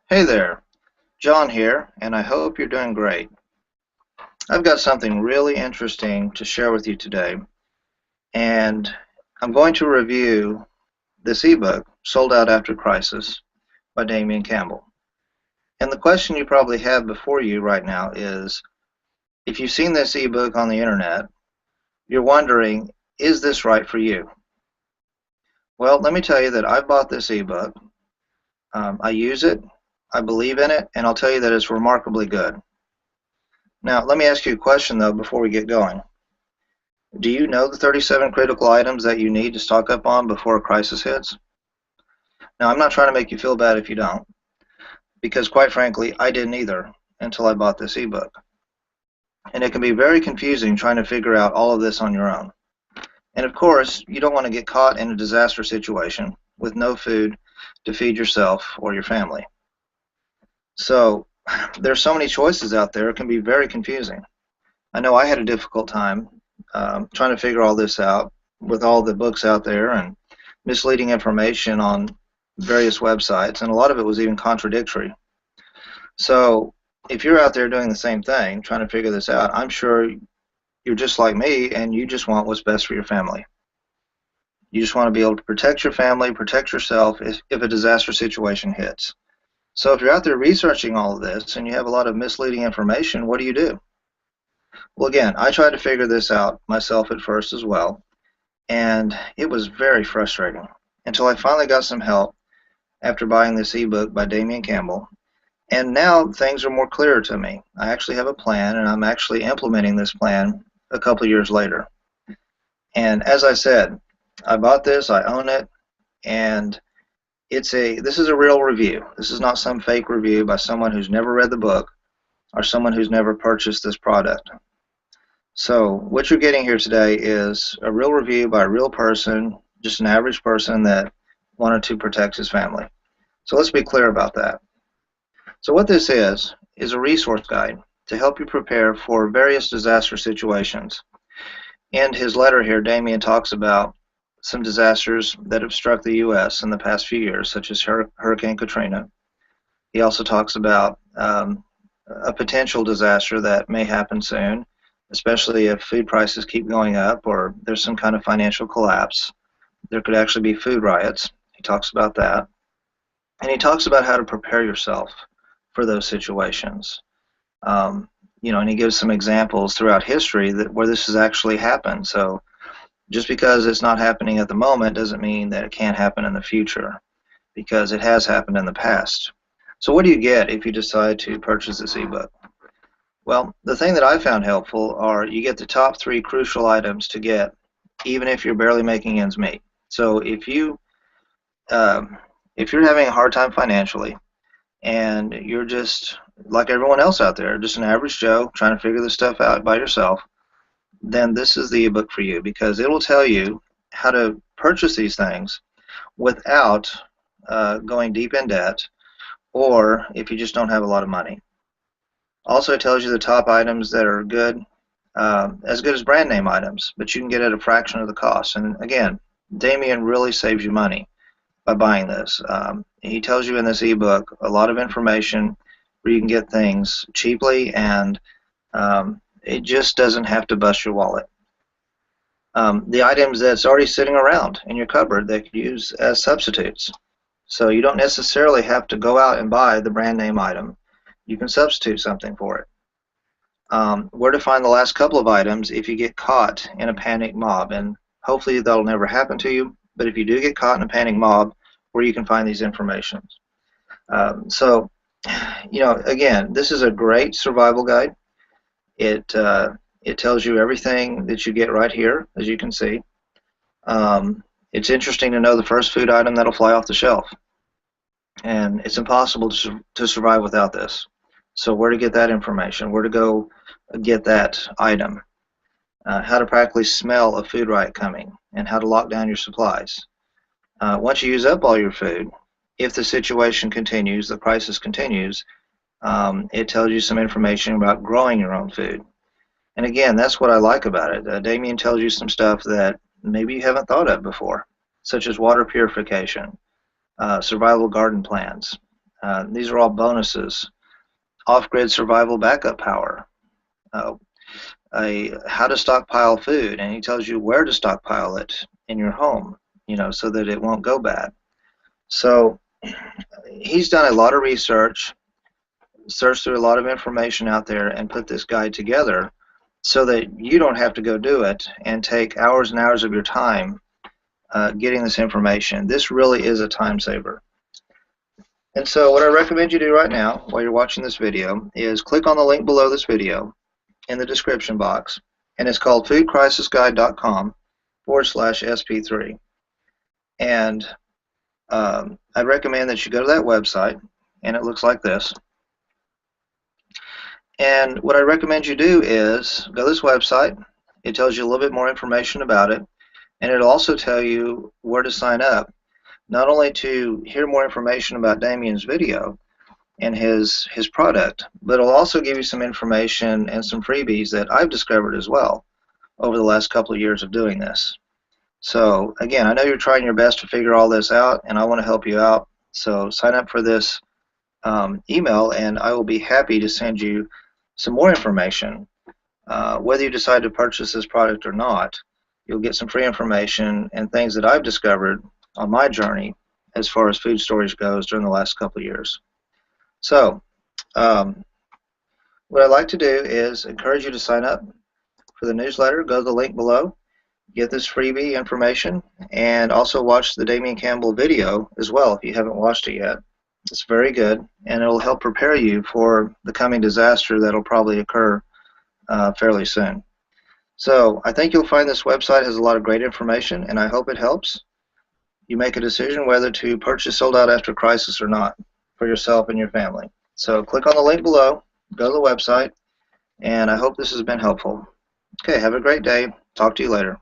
Hey there, John here, and I hope you're doing great. I've got something really interesting to share with you today, and I'm going to review this ebook, Sold Out After Crisis, by Damian Campbell. And the question you probably have before you right now is, if you've seen this ebook on the internet, you're wondering, is this right for you? Well, let me tell you that I bought this ebook. I use it, I believe in it, and I'll tell you that it's remarkably good. Now, let me ask you a question, though, before we get going. Do you know the 37 critical items that you need to stock up on before a crisis hits? Now, I'm not trying to make you feel bad if you don't, because quite frankly, I didn't either until I bought this ebook. And it can be very confusing trying to figure out all of this on your own. And of course, you don't want to get caught in a disaster situation with no food to feed yourself or your family. So, there's so many choices out there, it can be very confusing. I know I had a difficult time trying to figure all this out with all the books out there and misleading information on various websites, and a lot of it was even contradictory. So if you're out there doing the same thing, trying to figure this out, I'm sure you're just like me and you just want what's best for your family. You just want to be able to protect your family, protect yourself if a disaster situation hits. So if you're out there researching all of this and you have a lot of misleading information, what do? Well, again, I tried to figure this out myself at first as well, and it was very frustrating until I finally got some help after buying this ebook by Damian Campbell. And now things are more clear to me. I actually have a plan, and I'm actually implementing this plan a couple of years later. And as I said, I bought this, I own it, and this is a real review. This is not some fake review by someone who's never read the book or someone who's never purchased this product. So what you're getting here today is a real review by a real person, just an average person that wanted to protect his family. So let's be clear about that. So what this is a resource guide to help you prepare for various disaster situations. In his letter here, Damian talks about some disasters that have struck the U.S. in the past few years, such as Hurricane Katrina. He also talks about a potential disaster that may happen soon, especially if food prices keep going up or there's some kind of financial collapse. There could actually be food riots. He talks about that. And he talks about how to prepare yourself for those situations. And he gives some examples throughout history where this has actually happened. So just because it's not happening at the moment doesn't mean that it can't happen in the future, because it has happened in the past. So what do you get if you decide to purchase this ebook? Well, the thing that I found helpful are you get the top 3 crucial items to get, even if you're barely making ends meet. So if you're having a hard time financially, and you're just like everyone else out there, just an average Joe trying to figure this stuff out by yourself, then this is the ebook for you, because it will tell you how to purchase these things without going deep in debt, or if you just don't have a lot of money. Also, it tells you the top items that are good, as good as brand name items, but you can get at a fraction of the cost. And again, Damian really saves you money by buying this. He tells you in this ebook a lot of information where you can get things cheaply, and it just doesn't have to bust your wallet. The items that's already sitting around in your cupboard that you use as substitutes. So you don't necessarily have to go out and buy the brand name item. You can substitute something for it. Where to find the last couple of items if you get caught in a panic mob, and hopefully that'll never happen to you, but if you do get caught in a panic mob, where you can find these information. Again, this is a great survival guide. It tells you everything that you get right here, as you can see. It's interesting to know the first food item that'll fly off the shelf, and it's impossible to survive without this. So where to get that information, where to go get that item, how to practically smell a food riot coming, and how to lock down your supplies. Once you use up all your food, if the situation continues, the crisis continues, it tells you some information about growing your own food. And again, that's what I like about it. Damian tells you some stuff that maybe you haven't thought of before, such as water purification, survival garden plans, These are all bonuses. Off-grid survival backup power. Uh, how to stockpile food, and he tells you where to stockpile it in your home, so that it won't go bad. So he's done a lot of research, searched through a lot of information out there, and put this guide together so that you don't have to go do it and take hours and hours of your time getting this information. This really is a time saver. And so what I recommend you do right now while you're watching this video is click on the link below this video in the description box, and it's called foodcrisisguide.com/SP3. And I recommend that you go to that website, and it looks like this. And what I recommend you do is go to this website. It tells you a little bit more information about it, and it'll also tell you where to sign up, not only to hear more information about Damien's video and his product, but it'll also give you some information and some freebies that I've discovered as well over the last couple of years of doing this. So again, I know you're trying your best to figure all this out, and I want to help you out. So sign up for this email, and I will be happy to send you some more information. Whether you decide to purchase this product or not, you'll get some free information and things that I've discovered on my journey as far as food storage goes during the last couple of years. So what I'd like to do is encourage you to sign up for the newsletter. Go to the link below, get this freebie information, and also watch the Damien Campbell video as well if you haven't watched it yet. It's very good, and it'll help prepare you for the coming disaster that'll probably occur fairly soon. So I think you'll find this website has a lot of great information, and I hope it helps you make a decision whether to purchase Sold Out After Crisis or not for yourself and your family. So click on the link below, go to the website, and I hope this has been helpful. Okay, have a great day. Talk to you later.